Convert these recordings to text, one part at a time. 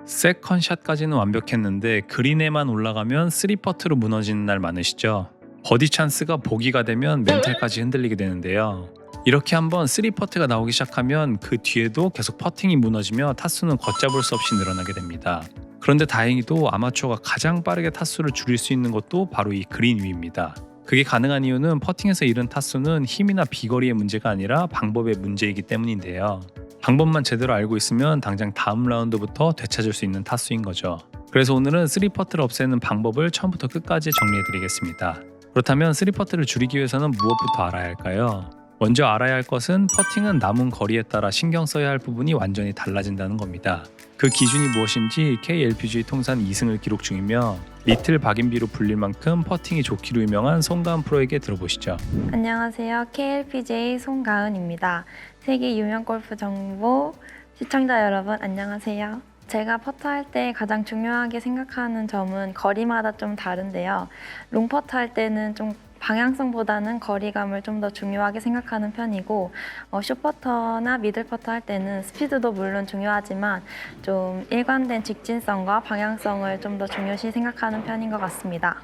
세컨샷까지는 완벽했는데 그린에만 올라가면 3퍼트로 무너지는 날 많으시죠? 버디 찬스가 보기가 되면 멘탈까지 흔들리게 되는데요. 이렇게 한번 3퍼트가 나오기 시작하면 그 뒤에도 계속 퍼팅이 무너지며 타수는 걷잡을 수 없이 늘어나게 됩니다. 그런데 다행히도 아마추어가 가장 빠르게 타수를 줄일 수 있는 것도 바로 이 그린 위입니다. 그게 가능한 이유는 퍼팅에서 잃은 타수는 힘이나 비거리의 문제가 아니라 방법의 문제이기 때문인데요. 방법만 제대로 알고 있으면 당장 다음 라운드부터 되찾을 수 있는 타수인 거죠. 그래서 오늘은 3퍼트를 없애는 방법을 처음부터 끝까지 정리해드리겠습니다. 그렇다면 3퍼트를 줄이기 위해서는 무엇부터 알아야 할까요? 먼저 알아야 할 것은 퍼팅은 남은 거리에 따라 신경 써야 할 부분이 완전히 달라진다는 겁니다. 그 기준이 무엇인지 KLPGA 통산 2승을 기록 중이며 리틀 박인비로 불릴 만큼 퍼팅이 좋기로 유명한 송가은 프로에게 들어보시죠. 안녕하세요. KLPGA 송가은입니다. 세계 유명 골프 정보 시청자 여러분 안녕하세요. 제가 퍼트할 때 가장 중요하게 생각하는 점은 거리마다 좀 다른데요. 롱퍼트 할 때는 좀 방향성보다는 거리감을 좀 더 중요하게 생각하는 편이고 숏퍼터나 미들퍼터 할 때는 스피드도 물론 중요하지만 좀 일관된 직진성과 방향성을 좀 더 중요시 생각하는 편인 것 같습니다.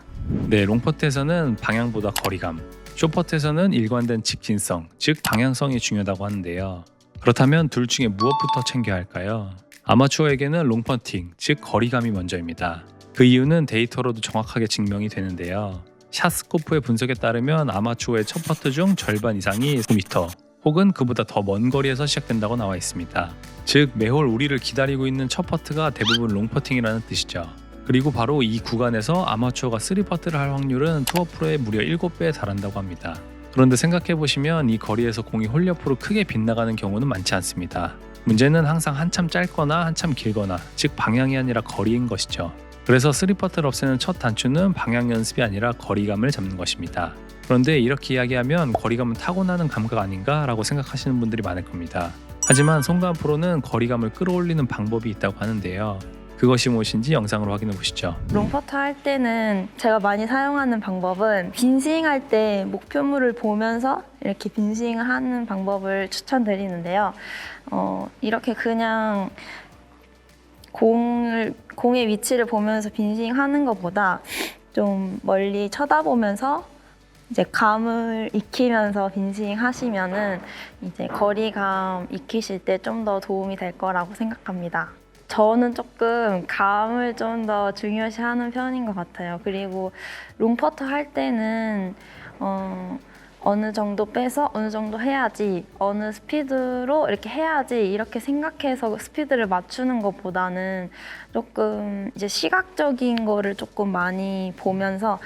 네, 롱퍼트에서는 방향보다 거리감, 숏퍼트에서는 일관된 직진성, 즉 방향성이 중요하다고 하는데요. 그렇다면 둘 중에 무엇부터 챙겨야 할까요? 아마추어에게는 롱퍼팅, 즉 거리감이 먼저입니다. 그 이유는 데이터로도 정확하게 증명이 되는데요. 샷스코프의 분석에 따르면 아마추어의 첫 퍼트 중 절반 이상이 9m 혹은 그보다 더 먼 거리에서 시작된다고 나와 있습니다. 즉 매홀 우리를 기다리고 있는 첫 퍼트가 대부분 롱퍼팅이라는 뜻이죠. 그리고 바로 이 구간에서 아마추어가 3퍼트를 할 확률은 투어 프로의 무려 7배에 달한다고 합니다. 그런데 생각해보시면 이 거리에서 공이 홀 옆으로 크게 빗나가는 경우는 많지 않습니다. 문제는 항상 한참 짧거나 한참 길거나 즉 방향이 아니라 거리인 것이죠. 그래서 3퍼트를 없애는 첫 단추는 방향 연습이 아니라 거리감을 잡는 것입니다. 그런데 이렇게 이야기하면 거리감은 타고나는 감각 아닌가 라고 생각하시는 분들이 많을 겁니다. 하지만 송가은 프로는 거리감을 끌어올리는 방법이 있다고 하는데요. 그것이 무엇인지 영상으로 확인해 보시죠. 롱퍼트 할 때는 제가 많이 사용하는 방법은 빈스윙 할 때 목표물을 보면서 이렇게 빈스윙을 하는 방법을 추천드리는데요. 이렇게 그냥 공의 위치를 보면서 빈스윙 하는 것보다 좀 멀리 쳐다보면서 이제 감을 익히면서 빈스윙 하시면은 이제 거리감 익히실 때 좀 더 도움이 될 거라고 생각합니다. 저는 조금 감을 좀 더 중요시하는 편인 것 같아요. 그리고 롱퍼트 할 때는 어느 정도 빼서 어느 정도 해야지, 어느 스피드로 이렇게 해야지 이렇게 생각해서 스피드를 맞추는 것보다는 조금 이제 시각적인 거를 조금 많이 보면서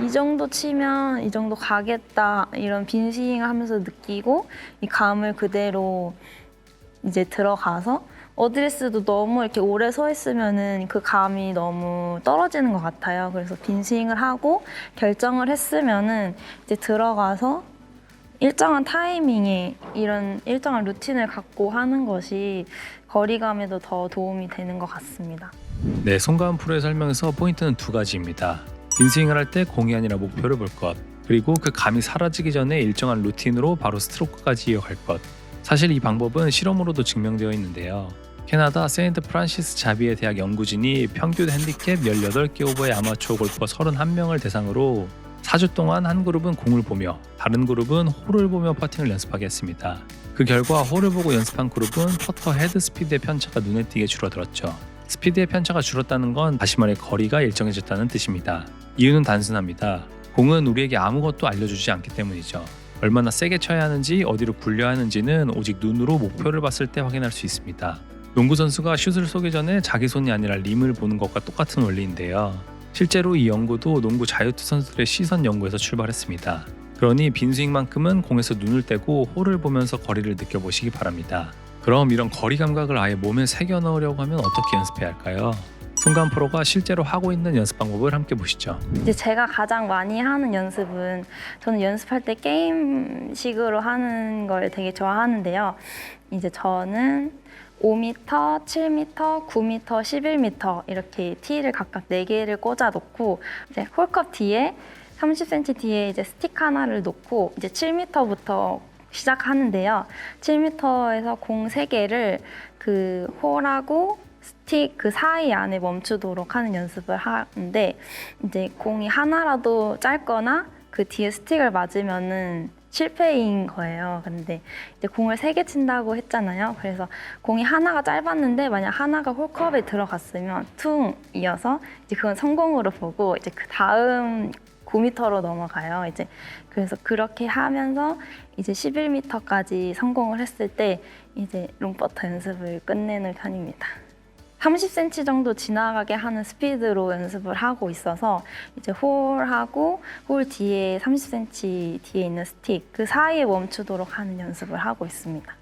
이 정도 치면 이 정도 가겠다 이런 빈스윙을 하면서 느끼고 이 감을 그대로 이제 들어가서 어드레스도 너무 이렇게 오래 서 있으면은 그 감이 너무 떨어지는 것 같아요. 그래서 빈스윙을 하고 결정을 했으면은 이제 들어가서 일정한 타이밍에 이런 일정한 루틴을 갖고 하는 것이 거리감에도 더 도움이 되는 것 같습니다. 네, 송가은 프로의 설명에서 포인트는 두 가지입니다. 빈스윙을 할 때 공이 아니라 목표를 볼 것, 그리고 그 감이 사라지기 전에 일정한 루틴으로 바로 스트로크까지 이어갈 것. 사실 이 방법은 실험으로도 증명되어 있는데요. 캐나다 세인트 프란시스 자비에 대학 연구진이 평균 핸디캡 18개 오버의 아마추어 골퍼 31명을 대상으로 4주 동안 한 그룹은 공을 보며 다른 그룹은 홀을 보며 퍼팅을 연습하게 했습니다. 그 결과 홀을 보고 연습한 그룹은 퍼터 헤드 스피드의 편차가 눈에 띄게 줄어들었죠. 스피드의 편차가 줄었다는 건 다시 말해 거리가 일정해졌다는 뜻입니다. 이유는 단순합니다. 공은 우리에게 아무것도 알려주지 않기 때문이죠. 얼마나 세게 쳐야 하는지 어디로 굴려야 하는지는 오직 눈으로 목표를 봤을 때 확인할 수 있습니다. 농구 선수가 슛을 쏘기 전에 자기 손이 아니라 림을 보는 것과 똑같은 원리인데요. 실제로 이 연구도 농구 자유투 선수들의 시선 연구에서 출발했습니다. 그러니 빈스윙만큼은 공에서 눈을 떼고 홀을 보면서 거리를 느껴보시기 바랍니다. 그럼 이런 거리 감각을 아예 몸에 새겨 넣으려고 하면 어떻게 연습해야 할까요? 송가은 프로가 실제로 하고 있는 연습 방법을 함께 보시죠. 이제 제가 가장 많이 하는 연습은 저는 연습할 때 게임식으로 하는 걸 되게 좋아하는데요. 이제 저는 5m, 7m, 9m, 11m 이렇게 티를 각각 4개를 꽂아 놓고 이제 홀컵 뒤에 30cm 뒤에 이제 스틱 하나를 놓고 이제 7m부터 시작하는데요. 7m에서 공 3개를 그 홀하고 스틱 그 사이 안에 멈추도록 하는 연습을 하는데 이제 공이 하나라도 짧거나 그 뒤에 스틱을 맞으면은 실패인 거예요. 근데 이제 공을 3개 친다고 했잖아요. 그래서 공이 하나가 짧았는데 만약 하나가 홀컵에 들어갔으면 퉁 이어서 이제 그건 성공으로 보고 이제 그 다음 9m로 넘어가요. 이제 그래서 그렇게 하면서 이제 11m까지 성공을 했을 때 이제 롱퍼터 연습을 끝내는 편입니다. 30cm 정도 지나가게 하는 스피드로 연습을 하고 있어서 이제 홀하고 홀 뒤에 30cm 뒤에 있는 스틱 그 사이에 멈추도록 하는 연습을 하고 있습니다.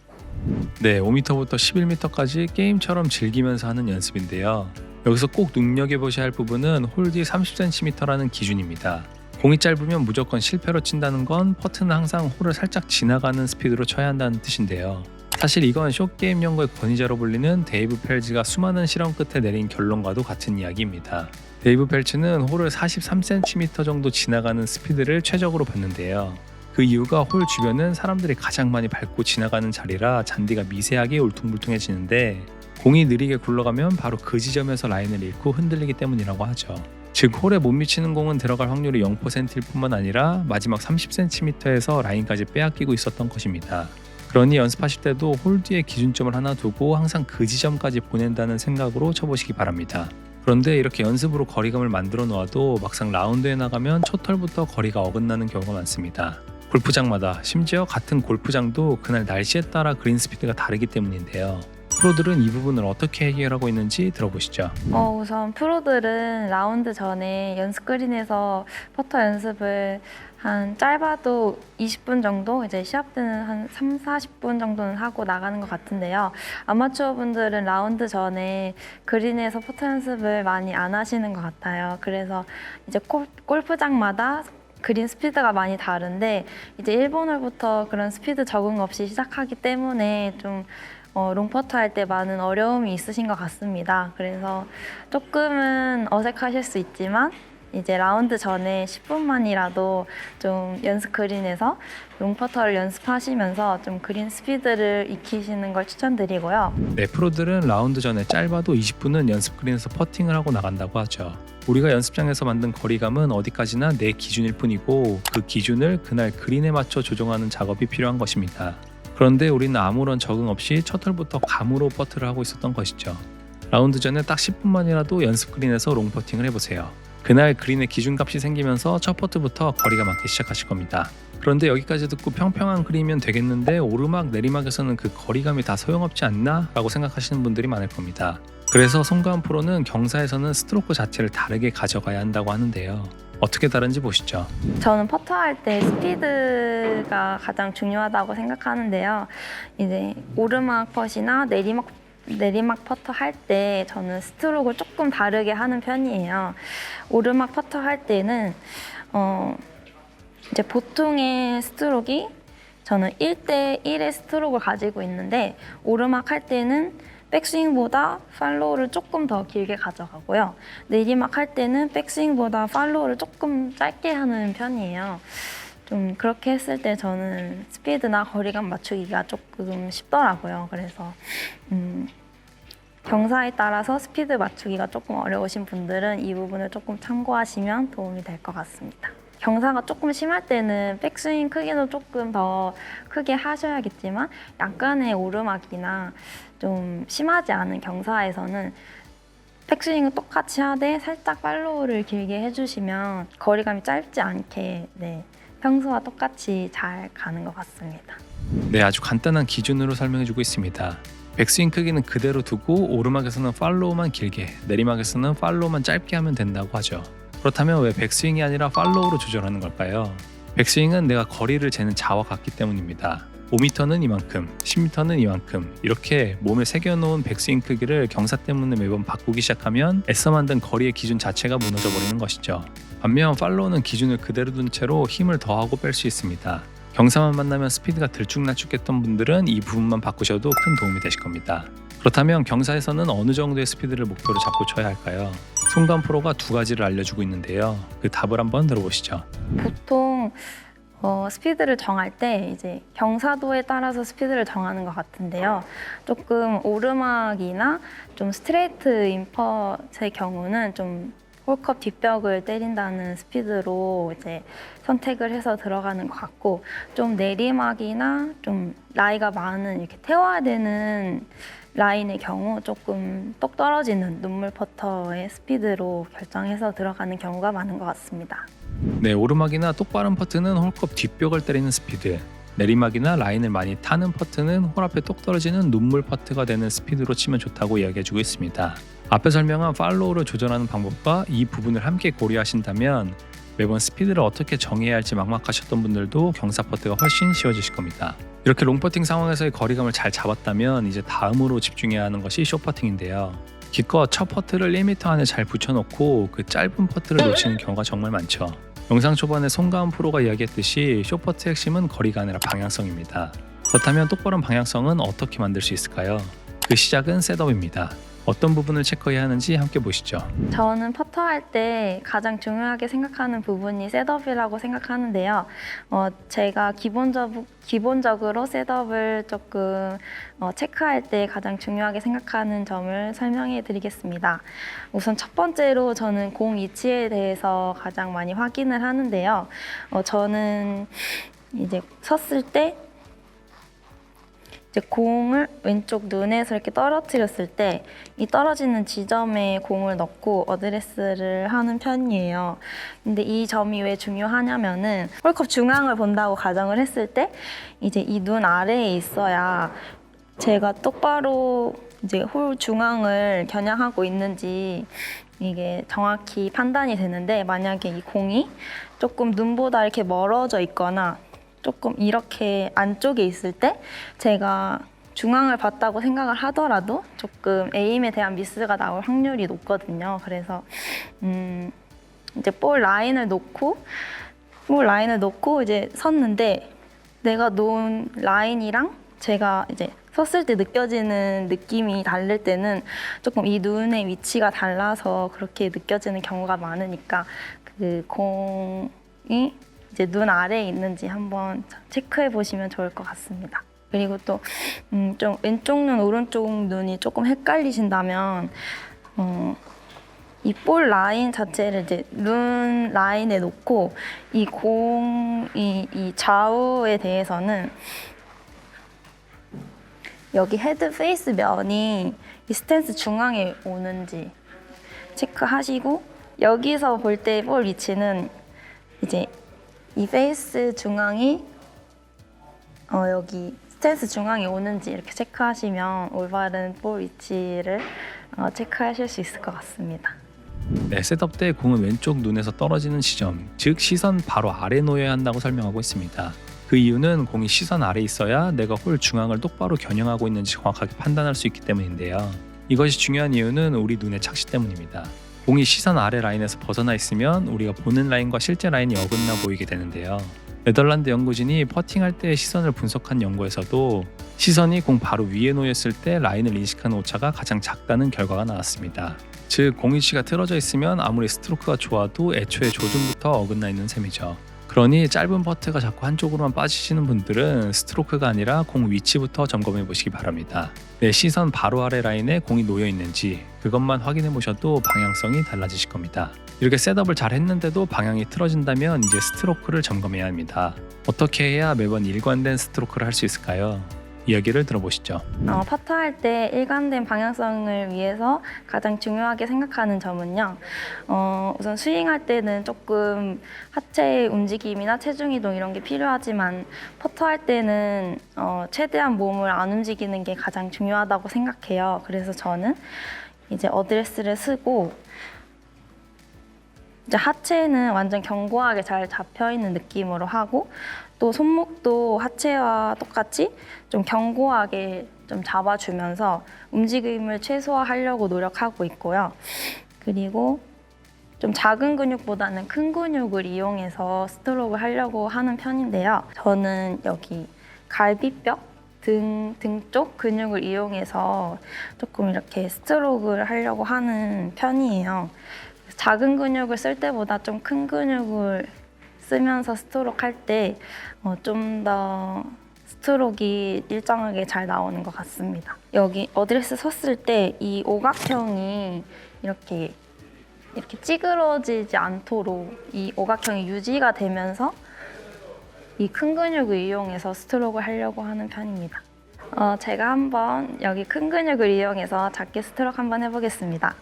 네, 5m부터 11m까지 게임처럼 즐기면서 하는 연습인데요. 여기서 꼭 눈여겨보셔야 할 부분은 홀 뒤 30cm라는 기준입니다. 공이 짧으면 무조건 실패로 친다는 건 퍼트는 항상 홀을 살짝 지나가는 스피드로 쳐야 한다는 뜻인데요. 사실 이건 숏게임 연구의 권위자로 불리는 데이브 펠즈가 수많은 실험 끝에 내린 결론과도 같은 이야기입니다. 데이브 펠츠는 홀을 43cm 정도 지나가는 스피드를 최적으로 봤는데요. 그 이유가 홀 주변은 사람들이 가장 많이 밟고 지나가는 자리라 잔디가 미세하게 울퉁불퉁해지는데 공이 느리게 굴러가면 바로 그 지점에서 라인을 잃고 흔들리기 때문이라고 하죠. 즉 홀에 못 미치는 공은 들어갈 확률이 0%일 뿐만 아니라 마지막 30cm에서 라인까지 빼앗기고 있었던 것입니다. 그러니 연습하실 때도 홀 뒤에 기준점을 하나 두고 항상 그 지점까지 보낸다는 생각으로 쳐보시기 바랍니다. 그런데 이렇게 연습으로 거리감을 만들어 놓아도 막상 라운드에 나가면 첫 털부터 거리가 어긋나는 경우가 많습니다. 골프장마다 심지어 같은 골프장도 그날 날씨에 따라 그린 스피드가 다르기 때문인데요. 프로들은 이 부분을 어떻게 해결하고 있는지 들어보시죠. 우선 프로들은 라운드 전에 연습 그린에서 퍼터 연습을 한 짧아도 20분 정도, 이제 시합 때는 한 3, 40분 정도는 하고 나가는 것 같은데요. 아마추어 분들은 라운드 전에 그린에서 퍼터 연습을 많이 안 하시는 것 같아요. 그래서 이제 골프장마다 그린 스피드가 많이 다른데 이제 1번홀부터 그런 스피드 적응 없이 시작하기 때문에 좀 롱퍼터 할 때 많은 어려움이 있으신 것 같습니다. 그래서 조금은 어색하실 수 있지만 이제 라운드 전에 10분만이라도 좀 연습 그린에서 롱퍼터를 연습하시면서 좀 그린 스피드를 익히시는 걸 추천드리고요. 네, 프로들은 라운드 전에 짧아도 20분은 연습 그린에서 퍼팅을 하고 나간다고 하죠. 우리가 연습장에서 만든 거리감은 어디까지나 내 기준일 뿐이고 그 기준을 그날 그린에 맞춰 조정하는 작업이 필요한 것입니다. 그런데 우리는 아무런 적응 없이 첫 홀부터 감으로 퍼트를 하고 있었던 것이죠. 라운드 전에 딱 10분만이라도 연습 그린에서 롱 퍼팅을 해보세요. 그날 그린의 기준값이 생기면서 첫 퍼트부터 거리가 맞기 시작하실 겁니다. 그런데 여기까지 듣고 평평한 그린이면 되겠는데 오르막 내리막에서는 그 거리감이 다 소용없지 않나? 라고 생각하시는 분들이 많을 겁니다. 그래서 송가은 프로는 경사에서는 스트로크 자체를 다르게 가져가야 한다고 하는데요. 어떻게 다른지 보시죠. 저는 퍼터할 때 스피드가 가장 중요하다고 생각하는데요. 이제 오르막 펫이나 내리막 퍼터 할 때 저는 스트로크를 조금 다르게 하는 편이에요. 오르막 퍼터 할 때는 이제 보통의 스트로크가 저는 1대1의 스트로크를 가지고 있는데 오르막 할 때는 백스윙보다 팔로우를 조금 더 길게 가져가고요. 내리막 할 때는 백스윙보다 팔로우를 조금 짧게 하는 편이에요. 좀 그렇게 했을 때 저는 스피드나 거리감 맞추기가 조금 쉽더라고요. 그래서 경사에 따라서 스피드 맞추기가 조금 어려우신 분들은 이 부분을 조금 참고하시면 도움이 될 것 같습니다. 경사가 조금 심할 때는 백스윙 크기도 조금 더 크게 하셔야겠지만 약간의 오르막이나 좀 심하지 않은 경사에서는 백스윙은 똑같이 하되 살짝 팔로우를 길게 해주시면 거리감이 짧지 않게 평소와 똑같이 잘 가는 것 같습니다. 네, 아주 간단한 기준으로 설명해주고 있습니다. 백스윙 크기는 그대로 두고 오르막에서는 팔로우만 길게, 내리막에서는 팔로우만 짧게 하면 된다고 하죠. 그렇다면 왜 백스윙이 아니라 팔로우로 조절하는 걸까요? 백스윙은 내가 거리를 재는 자와 같기 때문입니다. 5m는 이만큼, 10m는 이만큼 이렇게 몸에 새겨놓은 백스윙 크기를 경사 때문에 매번 바꾸기 시작하면 애써 만든 거리의 기준 자체가 무너져버리는 것이죠. 반면 팔로우는 기준을 그대로 둔 채로 힘을 더하고 뺄 수 있습니다. 경사만 만나면 스피드가 들쭉날쭉했던 분들은 이 부분만 바꾸셔도 큰 도움이 되실 겁니다. 그렇다면 경사에서는 어느 정도의 스피드를 목표로 잡고 쳐야 할까요? 송가은 프로가 두 가지를 알려주고 있는데요. 그 답을 한번 들어보시죠. 보통 스피드를 정할 때 이제 경사도에 따라서 스피드를 정하는 것 같은데요. 조금 오르막이나 좀 스트레이트 인퍼트의 경우는 좀 홀컵 뒷벽을 때린다는 스피드로 이제 선택을 해서 들어가는 것 같고, 좀 내리막이나 좀 나이가 많은 이렇게 태워야 되는 라인의 경우 조금 똑 떨어지는 눈물 퍼터의 스피드로 결정해서 들어가는 경우가 많은 것 같습니다. 네, 오르막이나 똑바른 퍼트는 홀컵 뒷벽을 때리는 스피드, 내리막이나 라인을 많이 타는 퍼트는 홀 앞에 똑 떨어지는 눈물 퍼트가 되는 스피드로 치면 좋다고 이야기해주고 있습니다. 앞에 설명한 팔로우를 조절하는 방법과 이 부분을 함께 고려하신다면 매번 스피드를 어떻게 정해야 할지 막막하셨던 분들도 경사 퍼트가 훨씬 쉬워지실 겁니다. 이렇게 롱퍼팅 상황에서의 거리감을 잘 잡았다면 이제 다음으로 집중해야 하는 것이 숏퍼팅인데요. 기껏 첫 퍼트를 1m 안에 잘 붙여놓고 그 짧은 퍼트를 놓치는 경우가 정말 많죠. 영상 초반에 송가은 프로가 이야기했듯이 숏퍼트의 핵심은 거리가 아니라 방향성입니다. 그렇다면 똑바른 방향성은 어떻게 만들 수 있을까요? 그 시작은 셋업입니다. 어떤 부분을 체크해야 하는지 함께 보시죠. 저는 퍼터할 때 가장 중요하게 생각하는 부분이 셋업이라고 생각하는데요. 제가 기본적으로 셋업을 조금 체크할 때 가장 중요하게 생각하는 점을 설명해 드리겠습니다. 우선 첫 번째로 저는 공 위치에 대해서 가장 많이 확인을 하는데요. 저는 이제 섰을 때 이제 공을 왼쪽 눈에서 이렇게 떨어뜨렸을 때 이 떨어지는 지점에 공을 넣고 어드레스를 하는 편이에요. 근데 이 점이 왜 중요하냐면은 홀컵 중앙을 본다고 가정을 했을 때 이제 이 눈 아래에 있어야 제가 똑바로 이제 홀 중앙을 겨냥하고 있는지 이게 정확히 판단이 되는데, 만약에 이 공이 조금 눈보다 이렇게 멀어져 있거나 조금 이렇게 안쪽에 있을 때 제가 중앙을 봤다고 생각을 하더라도 조금 에임에 대한 미스가 나올 확률이 높거든요. 그래서 이제 볼 라인을 놓고 이제 섰는데 내가 놓은 라인이랑 제가 이제 섰을 때 느껴지는 느낌이 다를 때는 조금 이 눈의 위치가 달라서 그렇게 느껴지는 경우가 많으니까 그 공이 이제 눈 아래에 있는지 한번 체크해 보시면 좋을 것 같습니다. 그리고 또 좀 왼쪽 눈, 오른쪽 눈이 조금 헷갈리신다면 이 볼 라인 자체를 이제 눈 라인에 놓고 이 공이 이 좌우에 대해서는 여기 헤드 페이스 면이 이 스탠스 중앙에 오는지 체크하시고, 여기서 볼 때 볼 위치는 이제 이 페이스 중앙이 여기 스탠스 중앙에 오는지 이렇게 체크하시면 올바른 볼 위치를 체크하실 수 있을 것 같습니다. 네, 셋업 때 공은 왼쪽 눈에서 떨어지는 지점, 즉 시선 바로 아래 놓여야 한다고 설명하고 있습니다. 그 이유는 공이 시선 아래에 있어야 내가 홀 중앙을 똑바로 겨냥하고 있는지 정확하게 판단할 수 있기 때문인데요. 이것이 중요한 이유는 우리 눈의 착시 때문입니다. 공이 시선 아래 라인에서 벗어나 있으면 우리가 보는 라인과 실제 라인이 어긋나 보이게 되는데요. 네덜란드 연구진이 퍼팅할 때의 시선을 분석한 연구에서도 시선이 공 바로 위에 놓였을 때 라인을 인식하는 오차가 가장 작다는 결과가 나왔습니다. 즉, 공 위치가 틀어져 있으면 아무리 스트로크가 좋아도 애초에 조준부터 어긋나 있는 셈이죠. 그러니 짧은 퍼트가 자꾸 한쪽으로만 빠지시는 분들은 스트로크가 아니라 공 위치부터 점검해 보시기 바랍니다. 내 시선 바로 아래 라인에 공이 놓여 있는지 그것만 확인해 보셔도 방향성이 달라지실 겁니다. 이렇게 셋업을 잘 했는데도 방향이 틀어진다면 이제 스트로크를 점검해야 합니다. 어떻게 해야 매번 일관된 스트로크를 할 수 있을까요? 이야기를 들어보시죠. 퍼터할 때 일관된 방향성을 위해서 가장 중요하게 생각하는 점은요. 우선 스윙할 때는 조금 하체의 움직임이나 체중 이동 이런 게 필요하지만 퍼터할 때는 최대한 몸을 안 움직이는 게 가장 중요하다고 생각해요. 그래서 저는 이제 어드레스를 쓰고 이제 하체는 완전 견고하게 잘 잡혀 있는 느낌으로 하고, 또 손목도 하체와 똑같이 좀 견고하게 좀 잡아주면서 움직임을 최소화하려고 노력하고 있고요. 그리고 좀 작은 근육보다는 큰 근육을 이용해서 스트로크를 하려고 하는 편인데요. 저는 여기 갈비뼈, 등 쪽 근육을 이용해서 조금 이렇게 스트로크를 하려고 하는 편이에요. 작은 근육을 쓸 때보다 좀 큰 근육을 쓰면서 스트로크 할 때 좀 더 스트로크가 일정하게 잘 나오는 것 같습니다. 여기 어드레스 섰을 때 이 오각형이 이렇게 찌그러지지 않도록 이 오각형이 유지가 되면서 이 큰 근육을 이용해서 스트로크를 하려고 하는 편입니다. 제가 한번 여기 큰 근육을 이용해서 작게 스트로크 한번 해보겠습니다.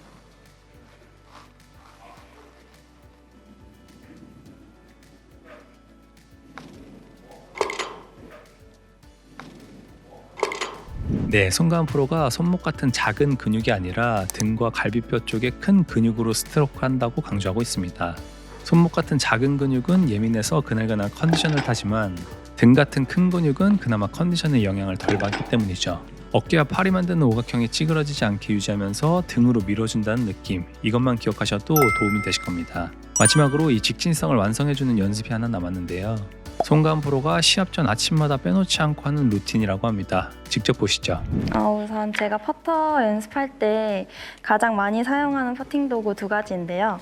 네, 송가은 프로가 손목 같은 작은 근육이 아니라 등과 갈비뼈 쪽에 큰 근육으로 스트로크 한다고 강조하고 있습니다. 손목 같은 작은 근육은 예민해서 그날그날 컨디션을 타지만 등 같은 큰 근육은 그나마 컨디션에 영향을 덜 받기 때문이죠. 어깨와 팔이 만드는 오각형이 찌그러지지 않게 유지하면서 등으로 밀어준다는 느낌, 이것만 기억하셔도 도움이 되실 겁니다. 마지막으로 이 직진성을 완성해주는 연습이 하나 남았는데요. 송가은 프로가 시합 전 아침마다 빼놓지 않고 하는 루틴이라고 합니다. 직접 보시죠. 우선 제가 퍼터 연습할 때 가장 많이 사용하는 퍼팅 도구 두 가지인데요.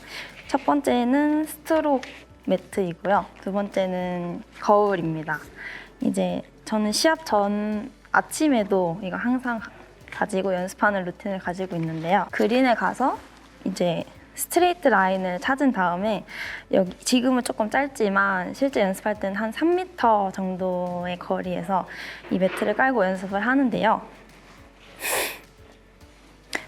첫 번째는 스트로크 매트이고요. 두 번째는 거울입니다. 이제 저는 시합 전 아침에도 이거 항상 가지고 연습하는 루틴을 가지고 있는데요. 그린에 가서 이제 스트레이트 라인을 찾은 다음에 여기 지금은 조금 짧지만 실제 연습할 때는 한 3m 정도의 거리에서 이 매트를 깔고 연습을 하는데요.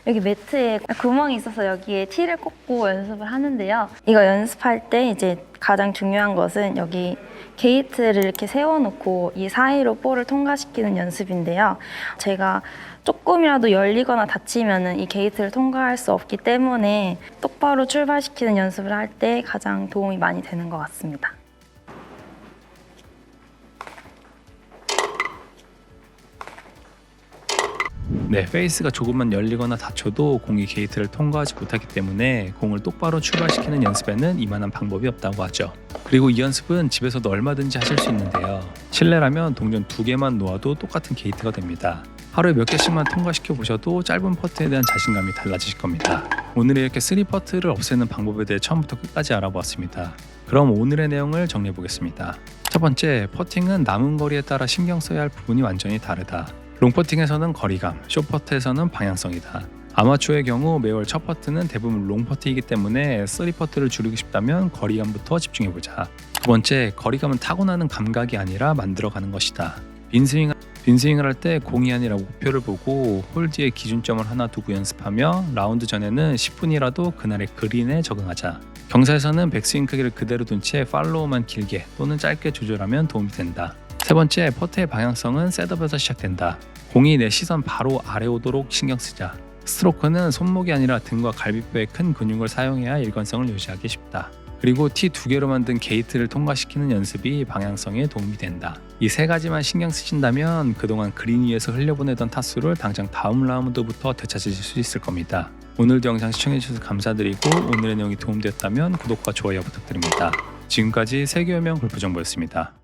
여기 매트에 구멍이 있어서 여기에 티를 꽂고 연습을 하는데요. 이거 연습할 때 이제 가장 중요한 것은 여기 게이트를 이렇게 세워놓고 이 사이로 볼을 통과시키는 연습인데요. 제가 조금이라도 열리거나 닫히면 이 게이트를 통과할 수 없기 때문에 똑바로 출발시키는 연습을 할 때 가장 도움이 많이 되는 것 같습니다. 네, 페이스가 조금만 열리거나 닫혀도 공이 게이트를 통과하지 못하기 때문에 공을 똑바로 출발시키는 연습에는 이만한 방법이 없다고 하죠. 그리고 이 연습은 집에서도 얼마든지 하실 수 있는데요. 실내라면 동전 2개만 놓아도 똑같은 게이트가 됩니다. 하루에 몇 개씩만 통과시켜 보셔도 짧은 퍼트에 대한 자신감이 달라지실 겁니다. 오늘 이렇게 3퍼트를 없애는 방법에 대해 처음부터 끝까지 알아보았습니다. 그럼 오늘의 내용을 정리해 보겠습니다. 첫 번째, 퍼팅은 남은 거리에 따라 신경 써야 할 부분이 완전히 다르다. 롱퍼팅에서는 거리감, 숏퍼트에서는 방향성이다. 아마추어의 경우 매월 첫 퍼트는 대부분 롱퍼트이기 때문에 3퍼트를 줄이고 싶다면 거리감부터 집중해보자. 두 번째, 거리감은 타고나는 감각이 아니라 만들어가는 것이다. 빈스윙을 할 때 공이 아니라 목표를 보고 홀 뒤에 기준점을 하나 두고 연습하며 라운드 전에는 10분이라도 그날의 그린에 적응하자. 경사에서는 백스윙 크기를 그대로 둔 채 팔로우만 길게 또는 짧게 조절하면 도움이 된다. 세 번째, 퍼트의 방향성은 셋업에서 시작된다. 공이 내 시선 바로 아래 오도록 신경 쓰자. 스트로크는 손목이 아니라 등과 갈비뼈의 큰 근육을 사용해야 일관성을 유지하기 쉽다. 그리고 티 2개로 만든 게이트를 통과시키는 연습이 방향성에 도움이 된다. 이 세 가지만 신경 쓰신다면 그동안 그린 위에서 흘려보내던 타수를 당장 다음 라운드부터 되찾으실 수 있을 겁니다. 오늘도 영상 시청해주셔서 감사드리고 오늘의 내용이 도움되었다면 구독과 좋아요 부탁드립니다. 지금까지 세계여명 골프정보였습니다.